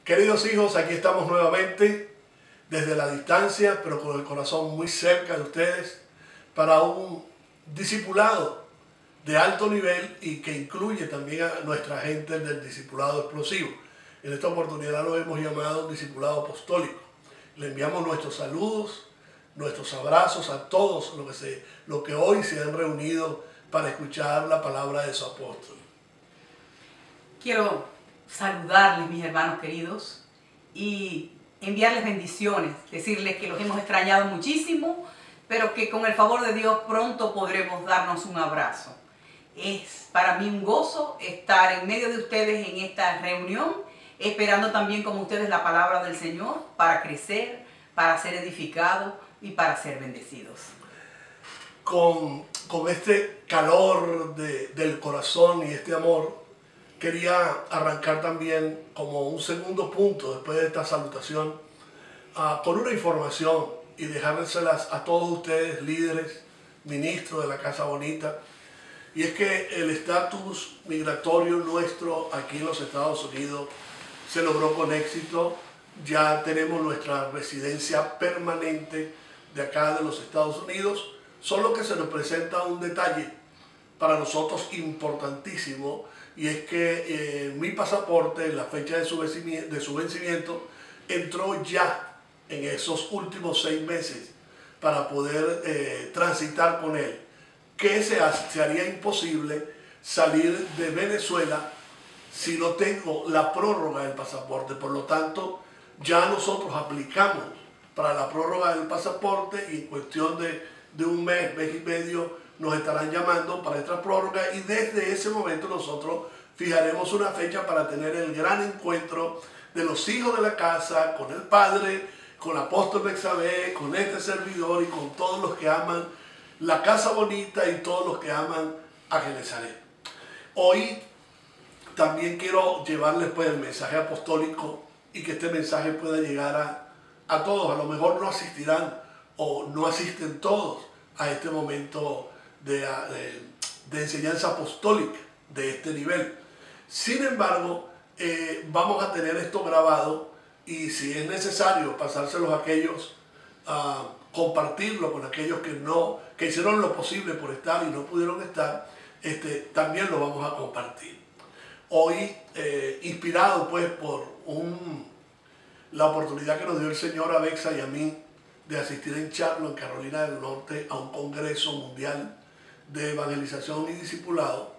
Queridos hijos, aquí estamos nuevamente desde la distancia, pero con el corazón muy cerca de ustedes, para un discipulado de alto nivel y que incluye también a nuestra gente del discipulado explosivo. En esta oportunidad lo hemos llamado un discipulado apostólico. Le enviamos nuestros saludos, nuestros abrazos a todos los que hoy se han reunido para escuchar la palabra de su apóstol. Quiero saludarles, mis hermanos queridos, y enviarles bendiciones, decirles que los hemos extrañado muchísimo, pero que con el favor de Dios pronto podremos darnos un abrazo. Es para mí un gozo estar en medio de ustedes en esta reunión, esperando también como ustedes la palabra del Señor para crecer, para ser edificados y para ser bendecidos. Con este calor del corazón y este amor, quería arrancar también como un segundo punto después de esta salutación con una información y dejárselas a todos ustedes, líderes, ministros de la Casa Bonita. Y es que el estatus migratorio nuestro aquí en los Estados Unidos se logró con éxito. Ya tenemos nuestra residencia permanente de acá de los Estados Unidos, solo que se nos presenta un detalle para nosotros importantísimo, y es que mi pasaporte en la fecha de su vencimiento entró ya en esos últimos 6 meses para poder transitar con él, que se haría imposible salir de Venezuela si no tengo la prórroga del pasaporte. Por lo tanto, ya nosotros aplicamos para la prórroga del pasaporte y en cuestión de un mes, mes y medio, nos estarán llamando para esta prórroga, y desde ese momento nosotros fijaremos una fecha para tener el gran encuentro de los hijos de la casa con el Padre, con el apóstol Bexabé, con este servidor y con todos los que aman la Casa Bonita y todos los que aman a Genesaret. Hoy también quiero llevarles pues el mensaje apostólico y que este mensaje pueda llegar a todos. A lo mejor no asistirán o no asisten todos a este momento de enseñanza apostólica de este nivel. Sin embargo, vamos a tener esto grabado, y si es necesario pasárselos a aquellos, compartirlo con aquellos que hicieron lo posible por estar y no pudieron estar, también lo vamos a compartir. Hoy, inspirado pues por la oportunidad que nos dio el Señor a Bexa y a mí de asistir en Charlotte, en Carolina del Norte, a un congreso mundial de evangelización y discipulado,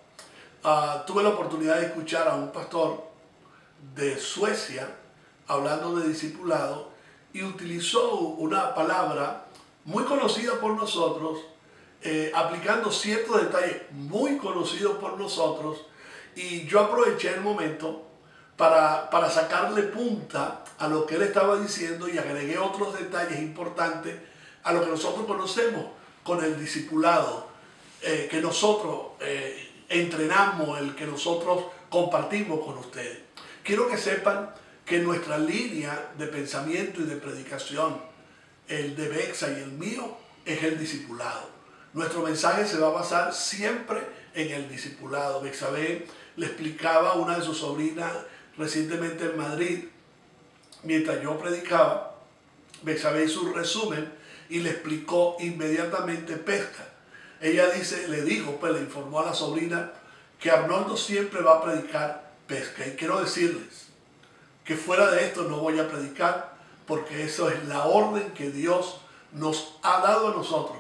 tuve la oportunidad de escuchar a un pastor de Suecia hablando de discipulado, y utilizó una palabra muy conocida por nosotros, aplicando ciertos detalles muy conocidos por nosotros, y yo aproveché el momento para sacarle punta a lo que él estaba diciendo y agregué otros detalles importantes a lo que nosotros conocemos con el discipulado que nosotros entrenamos, el que nosotros compartimos con ustedes. Quiero que sepan que nuestra línea de pensamiento y de predicación, el de Bexa y el mío, es el discipulado. Nuestro mensaje se va a basar siempre en el discipulado. Bexabé le explicaba a una de sus sobrinas recientemente en Madrid, mientras yo predicaba, Bexabé hizo un resumen y le explicó inmediatamente pesca. Ella le informó a la sobrina que Arnoldo siempre va a predicar pesca, y quiero decirles que fuera de esto no voy a predicar, porque eso es la orden que Dios nos ha dado a nosotros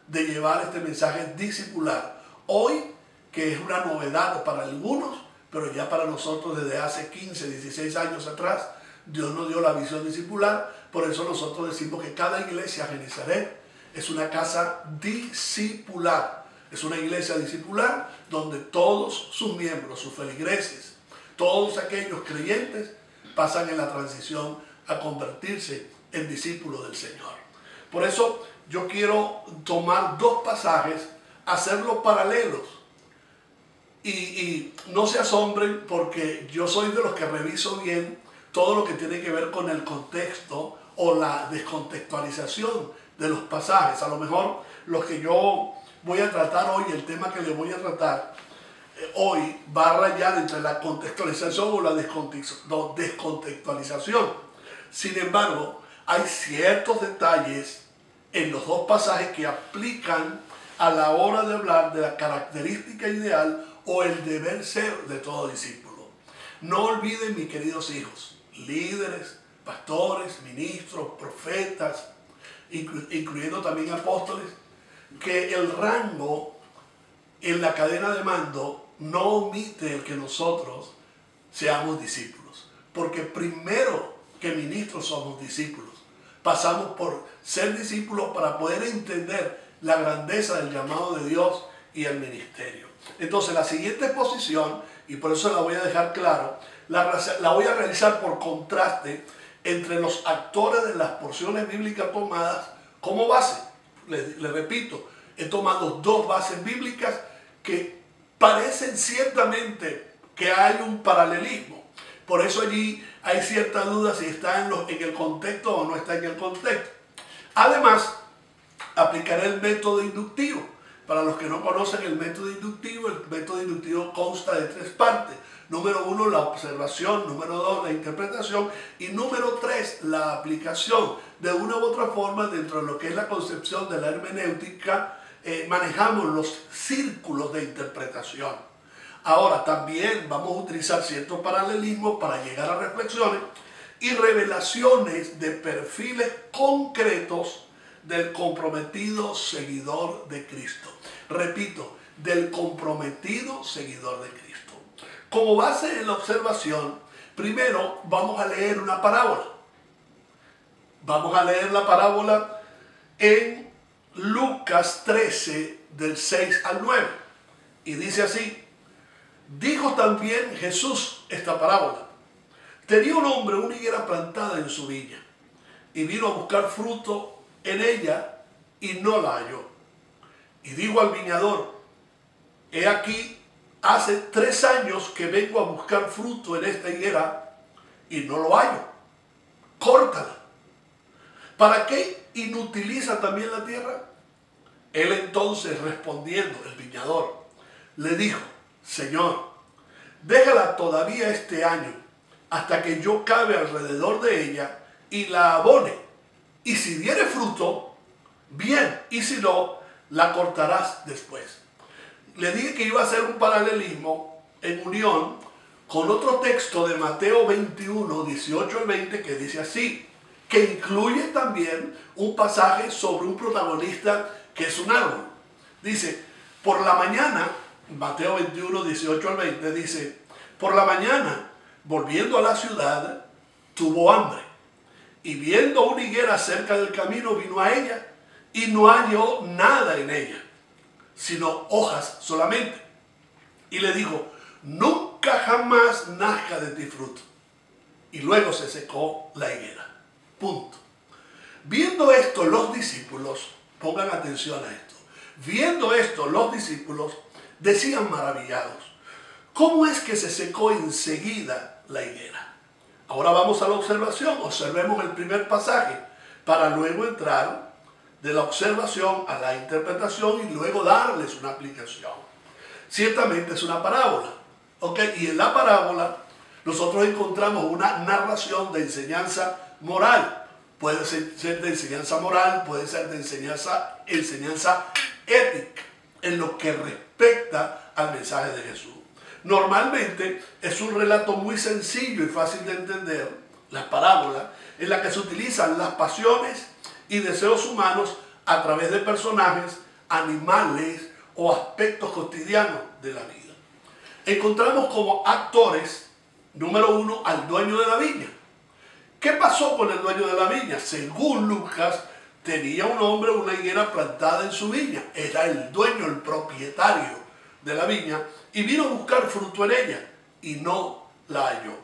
de llevar este mensaje discipular. Hoy, que es una novedad para algunos, pero ya para nosotros desde hace 15, 16 años atrás, Dios nos dio la visión discipular. Por eso nosotros decimos que cada iglesia Genesaret es una casa discipular. Es una iglesia discipular donde todos sus miembros, sus feligreses, todos aquellos creyentes pasan en la transición a convertirse en discípulos del Señor. Por eso yo quiero tomar 2 pasajes, hacerlos paralelos. Y no se asombren, porque yo soy de los que reviso bien todo lo que tiene que ver con el contexto o la descontextualización de los pasajes. A lo mejor lo que yo voy a tratar hoy, el tema que les voy a tratar, hoy va a rayar entre la contextualización o la descontextualización. Sin embargo, hay ciertos detalles en los dos pasajes que aplican a la hora de hablar de la característica ideal o el deber ser de todo discípulo. No olviden, mis queridos hijos, líderes, pastores, ministros, profetas, incluyendo también apóstoles, que el rango en la cadena de mando no omite el que nosotros seamos discípulos. Porque primero que ministros somos discípulos. Pasamos por ser discípulos para poder entender la grandeza del llamado de Dios y el ministerio. Entonces la siguiente exposición, y por eso la voy a dejar claro, la voy a realizar por contraste entre los actores de las porciones bíblicas tomadas como base. Les repito, he tomado dos bases bíblicas que parecen ciertamente que hay un paralelismo. Por eso allí hay cierta duda si está en el contexto o no está en el contexto. Además, aplicaré el método inductivo. Para los que no conocen el método inductivo consta de tres partes. Número 1, la observación. Número 2, la interpretación. Y número 3, la aplicación. De una u otra forma, dentro de lo que es la concepción de la hermenéutica, manejamos los círculos de interpretación. Ahora, también vamos a utilizar ciertos paralelismos para llegar a reflexiones y revelaciones de perfiles concretos del comprometido seguidor de Cristo. Repito, del comprometido seguidor de Cristo. Como base en la observación, primero vamos a leer una parábola. Vamos a leer la parábola en Lucas 13, del 6 al 9. Y dice así: dijo también Jesús esta parábola. Tenía un hombre una higuera plantada en su viña, y vino a buscar fruto en ella, y no la halló. Y dijo al viñador: he aquí, hace 3 años que vengo a buscar fruto en esta higuera, y no lo hallo. Córtala. ¿Para qué inutiliza también la tierra? Él entonces, respondiendo, el viñador, le dijo: Señor, déjala todavía este año, hasta que yo cabe alrededor de ella y la abone. Y si diere fruto, bien, y si no, la cortarás después. Le dije que iba a hacer un paralelismo en unión con otro texto de Mateo 21, 18 al 20, que dice así, que incluye también un pasaje sobre un protagonista que es un árbol. Dice, por la mañana, Mateo 21, 18 al 20, dice, por la mañana, volviendo a la ciudad, tuvo hambre. Y viendo una higuera cerca del camino, vino a ella y no halló nada en ella, sino hojas solamente. Y le dijo: nunca jamás nazca de ti fruto. Y luego se secó la higuera. Punto. Viendo esto los discípulos, pongan atención a esto, viendo esto los discípulos decían maravillados: ¿cómo es que se secó enseguida la higuera? Ahora vamos a la observación. Observemos el primer pasaje para luego entrar de la observación a la interpretación y luego darles una aplicación. Ciertamente es una parábola, ¿ok? Y en la parábola nosotros encontramos una narración de enseñanza moral. Puede ser de enseñanza moral, puede ser de enseñanza ética, en lo que respecta al mensaje de Jesús. Normalmente es un relato muy sencillo y fácil de entender, la parábola, en la que se utilizan las pasiones y deseos humanos a través de personajes, animales o aspectos cotidianos de la vida. Encontramos como actores, número 1, al dueño de la viña. ¿Qué pasó con el dueño de la viña? Según Lucas, tenía un hombre una higuera plantada en su viña. Era el dueño, el propietario de la viña, y vino a buscar fruto en ella, y no la halló.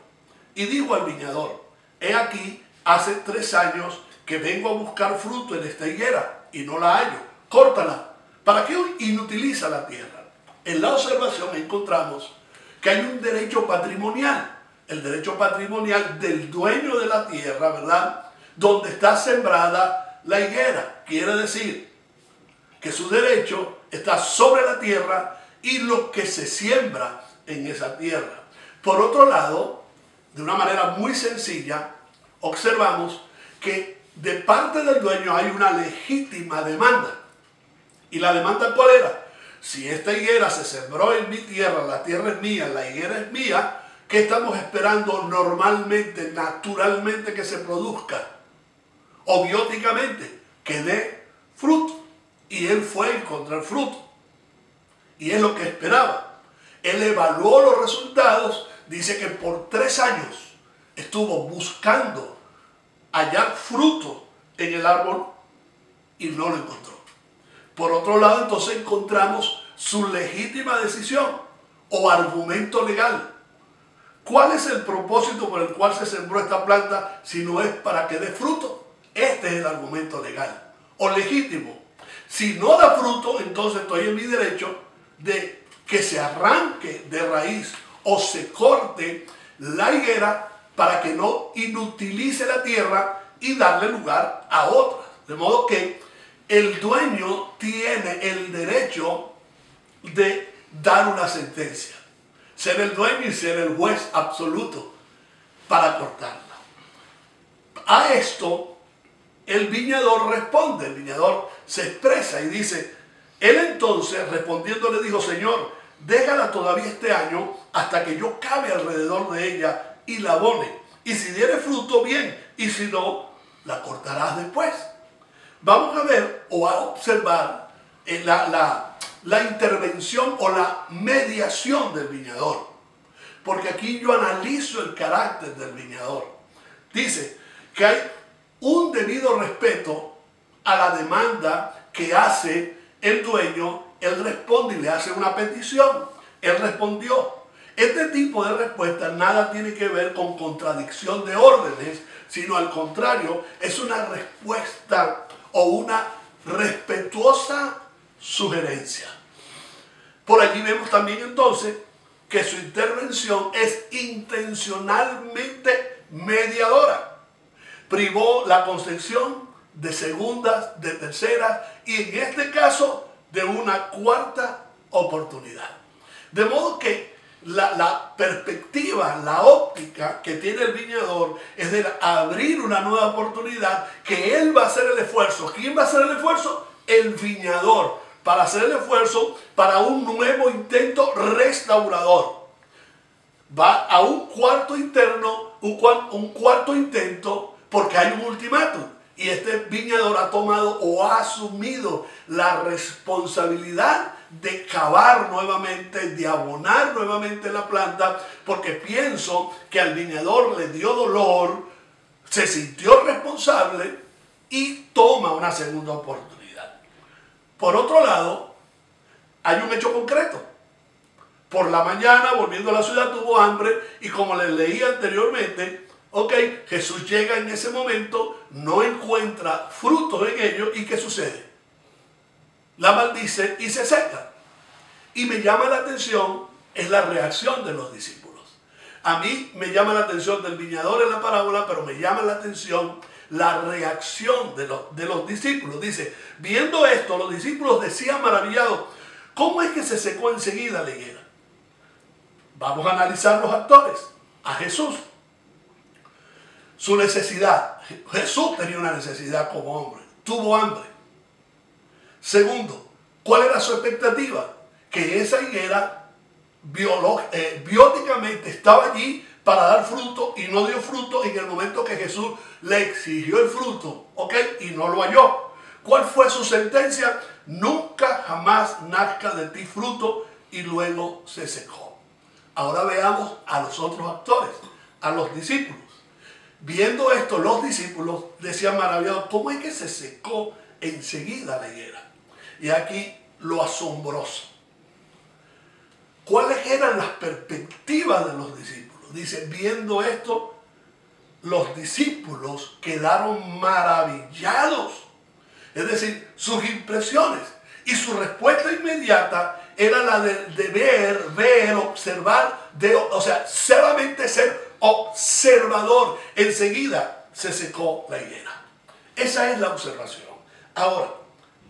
Y dijo al viñador: he aquí, hace 3 años que vengo a buscar fruto en esta higuera, y no la hallo. Córtala. ¿Para qué inutiliza la tierra? En la observación encontramos que hay un derecho patrimonial, el derecho patrimonial del dueño de la tierra, ¿verdad?, donde está sembrada la higuera. Quiere decir que su derecho está sobre la tierra y lo que se siembra en esa tierra. Por otro lado, de una manera muy sencilla, observamos que de parte del dueño hay una legítima demanda. ¿Y la demanda cuál era? Si esta higuera se sembró en mi tierra, la tierra es mía, la higuera es mía, ¿qué estamos esperando normalmente, naturalmente que se produzca? O bióticamente, que dé fruto. Y él fue a encontrar fruto. Y es lo que esperaba. Él evaluó los resultados, dice que por 3 años estuvo buscando hallar fruto en el árbol y no lo encontró. Por otro lado, entonces encontramos su legítima decisión o argumento legal. ¿Cuál es el propósito por el cual se sembró esta planta si no es para que dé fruto? Este es el argumento legal o legítimo. Si no da fruto, entonces estoy en mi derecho de que se arranque de raíz o se corte la higuera para que no inutilice la tierra y darle lugar a otras. De modo que el dueño tiene el derecho de dar una sentencia. Ser el dueño y ser el juez absoluto para cortarla. A esto el viñador responde, el viñador se expresa y dice, él entonces respondiendo le dijo, Señor, déjala todavía este año hasta que yo cabe alrededor de ella y la abone. Y si diere fruto, bien, y si no, la cortarás después. Vamos a ver o a observar la intervención o la mediación del viñador. Porque aquí yo analizo el carácter del viñador. Dice que hay un debido respeto a la demanda que hace el dueño. Él responde y le hace una petición. Él respondió. Este tipo de respuesta nada tiene que ver con contradicción de órdenes, sino al contrario, es una respuesta o una respetuosa sugerencia. Por allí vemos también entonces que su intervención es intencionalmente mediadora. Privó la concesión de segundas, de terceras y en este caso de una cuarta oportunidad. De modo que la perspectiva, la óptica que tiene el viñador es de abrir una nueva oportunidad, que él va a hacer el esfuerzo. ¿Quién va a hacer el esfuerzo? El viñador, para hacer el esfuerzo para un nuevo intento restaurador. Va a un cuarto interno, un cuarto intento, porque hay un ultimátum. Y este viñador ha tomado o ha asumido la responsabilidad de cavar nuevamente, de abonar nuevamente la planta, porque pienso que al viñador le dio dolor, se sintió responsable y toma una segunda oportunidad. Por otro lado, hay un hecho concreto. Por la mañana, volviendo a la ciudad, tuvo hambre y como les leí anteriormente, Jesús llega en ese momento, no encuentra frutos en ellos y ¿qué sucede? La maldice y se seca. Y me llama la atención es la reacción de los discípulos. A mí me llama la atención del viñador en la parábola, pero me llama la atención la reacción de los discípulos. Dice, viendo esto, los discípulos decían maravillados, ¿cómo es que se secó enseguida la higuera? Vamos a analizar los actores. A Jesús. Su necesidad. Jesús tenía una necesidad como hombre. Tuvo hambre. Segundo, ¿cuál era su expectativa? Que esa higuera bióticamente estaba allí para dar fruto y no dio fruto en el momento que Jesús le exigió el fruto, y no lo halló. ¿Cuál fue su sentencia? Nunca jamás nazca de ti fruto, y luego se secó. Ahora veamos a los otros actores, a los discípulos. Viendo esto, los discípulos decían maravillados, ¿cómo es que se secó enseguida la higuera? Y aquí lo asombroso. ¿Cuáles eran las perspectivas de los discípulos? Dice, viendo esto, los discípulos quedaron maravillados. Es decir, sus impresiones y su respuesta inmediata era la de ver, observar, solamente ser observador. Enseguida se secó la higuera. Esa es la observación. Ahora,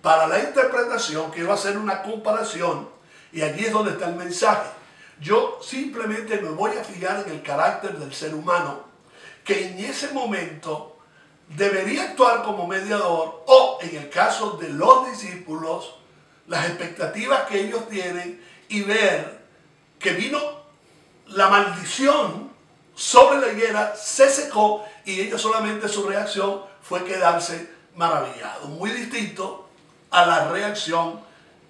para la interpretación quiero hacer una comparación Y allí es donde está el mensaje. Yo simplemente me voy a fijar en el carácter del ser humano, que en ese momento debería actuar como mediador, o en el caso de los discípulos, las expectativas que ellos tienen y ver que vino la maldición sobre la higuera, se secó y ellos solamente su reacción fue quedarse maravillados. Muy distinto a la reacción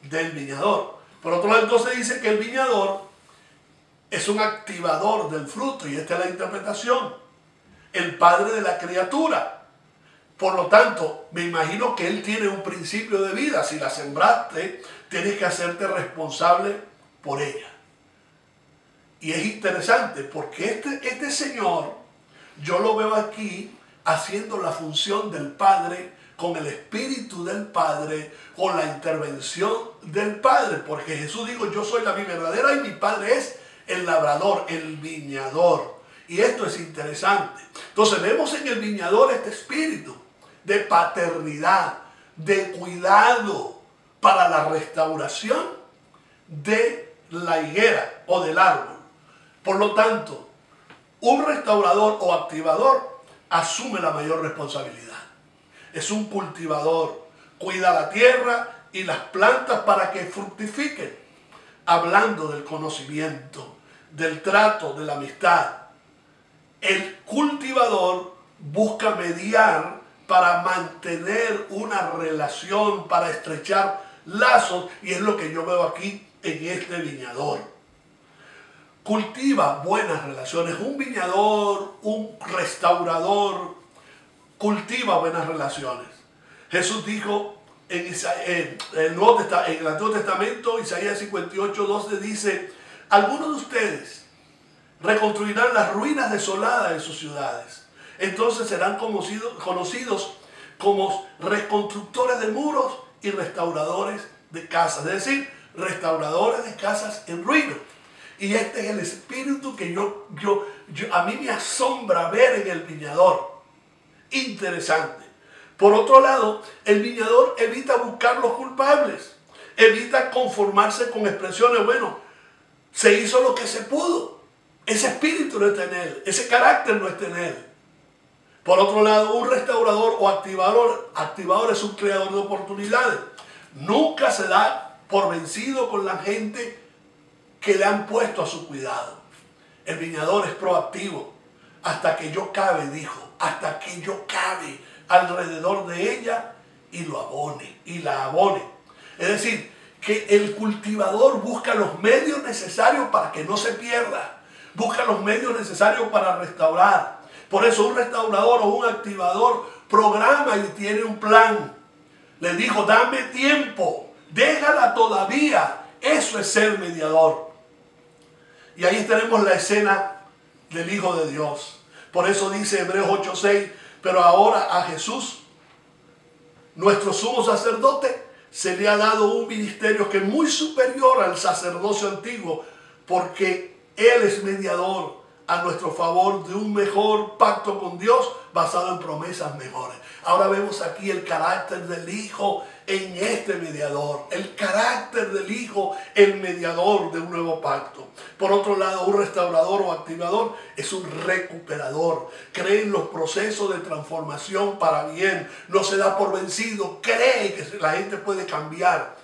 del viñador. Por otro lado, entonces dice que el viñador es un activador del fruto, y esta es la interpretación. El padre de la criatura. Por lo tanto, me imagino que él tiene un principio de vida. Si la sembraste, tienes que hacerte responsable por ella. Y es interesante porque este señor, yo lo veo aquí haciendo la función del Padre, con el Espíritu del Padre, con la intervención del Padre. Porque Jesús dijo, yo soy la vid verdadera y mi Padre es el labrador, el viñador. Y esto es interesante. Entonces vemos en el viñador este espíritu de paternidad, de cuidado para la restauración de la higuera o del árbol. Por lo tanto, un restaurador o activador asume la mayor responsabilidad. Es un cultivador, cuida la tierra y las plantas para que fructifiquen, hablando del conocimiento, del trato, de la amistad. El cultivador busca mediar para mantener una relación, para estrechar lazos, y es lo que yo veo aquí en este viñador. Cultiva buenas relaciones. Un viñador, un restaurador, cultiva buenas relaciones. Jesús dijo en el Antiguo Testamento, Isaías 58:12 dice, algunos de ustedes reconstruirán las ruinas desoladas de sus ciudades. Entonces serán conocidos como reconstructores de muros y restauradores de casas. Es decir, restauradores de casas en ruinas. Y este es el espíritu que a mí me asombra ver en el viñador. Interesante. Por otro lado, el viñador evita buscar los culpables. Evita conformarse con expresiones, bueno, se hizo lo que se pudo. Ese espíritu no está en él. Ese carácter no está en él. Por otro lado, un restaurador o activador es un creador de oportunidades. Nunca se da por vencido con la gente que le han puesto a su cuidado. El viñador es proactivo. Hasta que yo cabe, dijo, hasta que yo cabe alrededor de ella y lo abone, y la abone. Es decir, que el cultivador busca los medios necesarios para que no se pierda. Busca los medios necesarios para restaurar. Por eso un restaurador o un activador programa y tiene un plan. Le dijo, dame tiempo, déjala todavía. Eso es ser mediador. Y ahí tenemos la escena del Hijo de Dios. Por eso dice Hebreos 8:6, pero ahora a Jesús, nuestro sumo sacerdote, se le ha dado un ministerio que es muy superior al sacerdocio antiguo, porque Él es mediador a nuestro favor de un mejor pacto con Dios basado en promesas mejores. Ahora vemos aquí el carácter del Hijo en este mediador. El carácter del Hijo, el mediador de un nuevo pacto. Por otro lado, un restaurador o activador es un recuperador. Cree en los procesos de transformación para bien. No se da por vencido. Cree que la gente puede cambiar.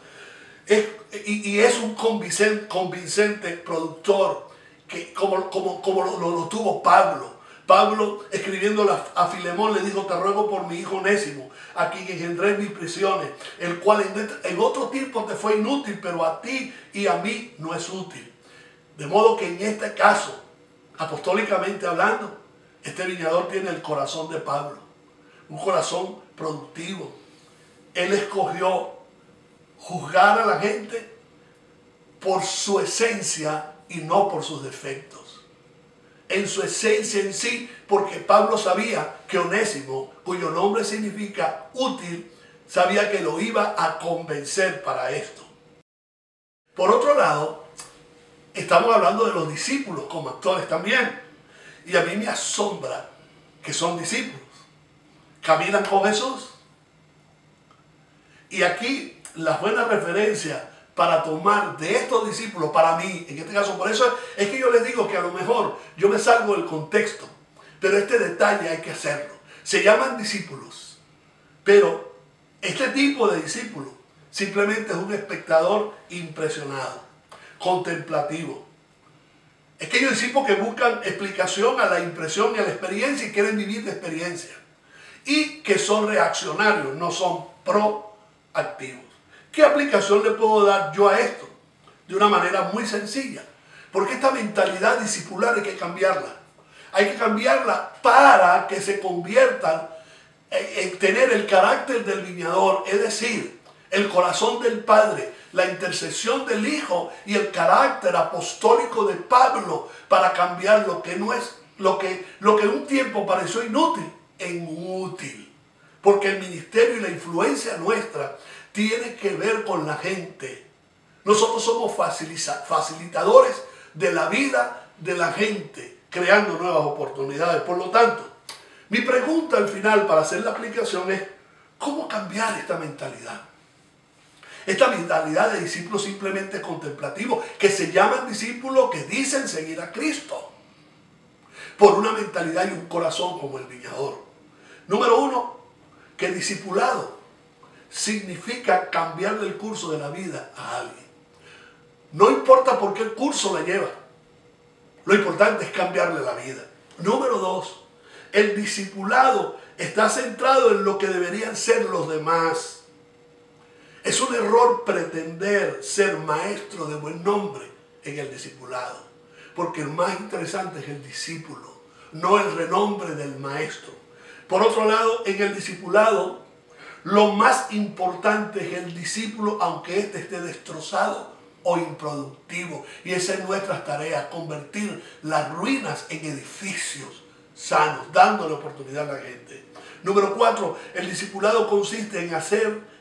Y es un convincente productor, que como lo tuvo Pablo. Pablo, escribiendo a Filemón, le dijo, te ruego por mi hijo Onésimo, a quien engendré en mis prisiones, el cual en otro tiempo te fue inútil, pero a ti y a mí no es útil. De modo que en este caso, apostólicamente hablando, este viñador tiene el corazón de Pablo, un corazón productivo. Él escogió juzgar a la gente por su esencia y no por sus defectos. En su esencia en sí, porque Pablo sabía que Onésimo, cuyo nombre significa útil, sabía que lo iba a convencer para esto. Por otro lado, estamos hablando de los discípulos como actores también. Y a mí me asombra que son discípulos. Caminan con Jesús. Y aquí las buenas referencias para tomar de estos discípulos, para mí, en este caso, por eso es que yo les digo que a lo mejor yo me salgo del contexto, pero este detalle hay que hacerlo. Se llaman discípulos, pero este tipo de discípulo simplemente es un espectador impresionado, contemplativo. Es aquellos discípulos que buscan explicación a la impresión y a la experiencia y quieren vivir de experiencia. Y que son reaccionarios, no son proactivos. ¿Qué aplicación le puedo dar yo a esto? De una manera muy sencilla. Porque esta mentalidad discipular hay que cambiarla. Hay que cambiarla para que se conviertan en tener el carácter del viñador, es decir, el corazón del Padre, la intercesión del Hijo y el carácter apostólico de Pablo para cambiar lo que no es, lo que un tiempo pareció inútil, en útil. Porque el ministerio y la influencia nuestra tiene que ver con la gente. Nosotros somos facilitadores de la vida de la gente, creando nuevas oportunidades. Por lo tanto, mi pregunta al final para hacer la aplicación es, ¿cómo cambiar esta mentalidad? Esta mentalidad de discípulos simplemente contemplativos, que se llaman discípulos que dicen seguir a Cristo, por una mentalidad y un corazón como el viñador. Número uno, que discipulado significa cambiarle el curso de la vida a alguien. No importa por qué el curso la lleva, lo importante es cambiarle la vida. Número dos, el discipulado está centrado en lo que deberían ser los demás. Es un error pretender ser maestro de buen nombre en el discipulado, porque el más interesante es el discípulo, no el renombre del maestro. Por otro lado, en el discipulado, lo más importante es el discípulo, aunque éste esté destrozado o improductivo. Y esa es nuestra tarea, convertir las ruinas en edificios sanos, dándole oportunidad a la gente. Número 4, el discipulado consiste en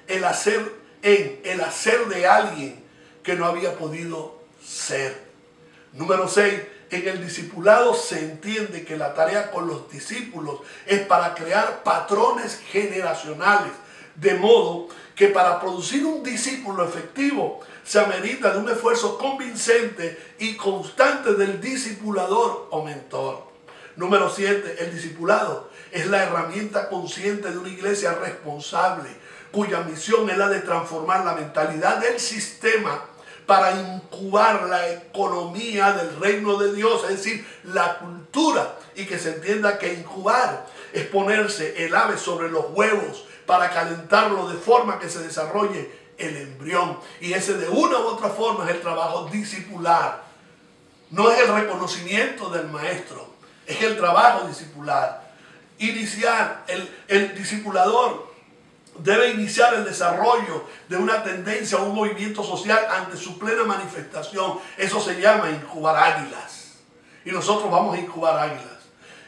el hacer de alguien que no había podido ser. Número 6, en el discipulado se entiende que la tarea con los discípulos es para crear patrones generacionales, de modo que para producir un discípulo efectivo se amerita de un esfuerzo convincente y constante del discipulador o mentor. Número 7, el discipulado es la herramienta consciente de una iglesia responsable, cuya misión es la de transformar la mentalidad del sistema para incubar la economía del reino de Dios, es decir, la cultura, y que se entienda que incubar es ponerse el ave sobre los huevos para calentarlo de forma que se desarrolle el embrión. Y ese de una u otra forma es el trabajo discipular. No es el reconocimiento del maestro, es el trabajo discipular. Iniciar, el discipulador debe iniciar el desarrollo de una tendencia o un movimiento social ante su plena manifestación. Eso se llama incubar águilas. Y nosotros vamos a incubar águilas.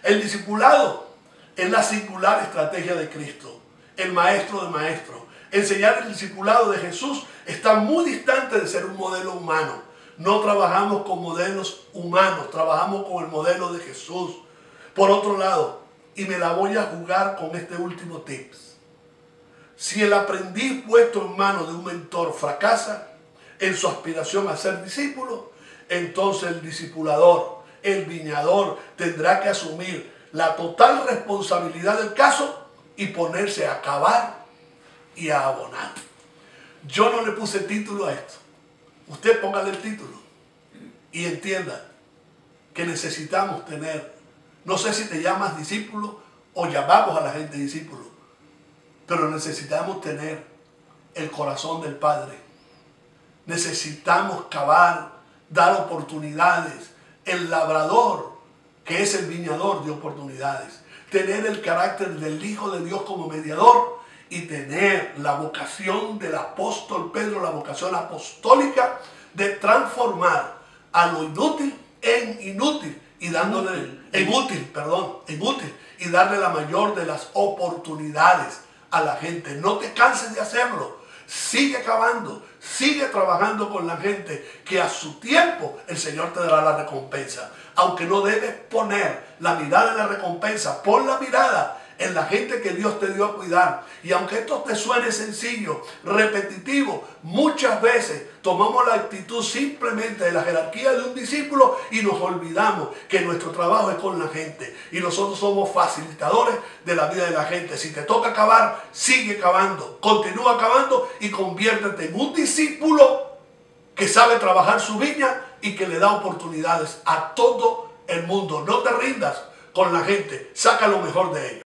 El discipulado es la singular estrategia de Cristo, el maestro de maestros. Enseñar el discipulado de Jesús está muy distante de ser un modelo humano. No trabajamos con modelos humanos, trabajamos con el modelo de Jesús. Por otro lado, y me la voy a jugar con este último tips. Si el aprendiz puesto en manos de un mentor fracasa en su aspiración a ser discípulo, entonces el discipulador, el viñador, tendrá que asumir la total responsabilidad del caso y ponerse a cavar y a abonar. Yo no le puse título a esto. Usted póngale el título y entienda que necesitamos tener, no sé si te llamas discípulo o llamamos a la gente discípulo, pero necesitamos tener el corazón del Padre. Necesitamos cavar, dar oportunidades. El labrador, que es el viñador de oportunidades. Tener el carácter del Hijo de Dios como mediador y tener la vocación del apóstol Pedro, la vocación apostólica de transformar a lo inútil en inútil y dándole en útil y darle la mayor de las oportunidades a la gente. No te canses de hacerlo. Sigue cavando, sigue trabajando con la gente, que a su tiempo el Señor te dará la recompensa. Aunque no debes poner la mirada en la recompensa, pon la mirada en la gente que Dios te dio a cuidar. Y aunque esto te suene sencillo, repetitivo, muchas veces tomamos la actitud simplemente de la jerarquía de un discípulo y nos olvidamos que nuestro trabajo es con la gente. Y nosotros somos facilitadores de la vida de la gente. Si te toca cavar, sigue cavando, continúa cavando y conviértete en un discípulo que sabe trabajar su viña y que le da oportunidades a todo el mundo. No te rindas con la gente, saca lo mejor de ellos.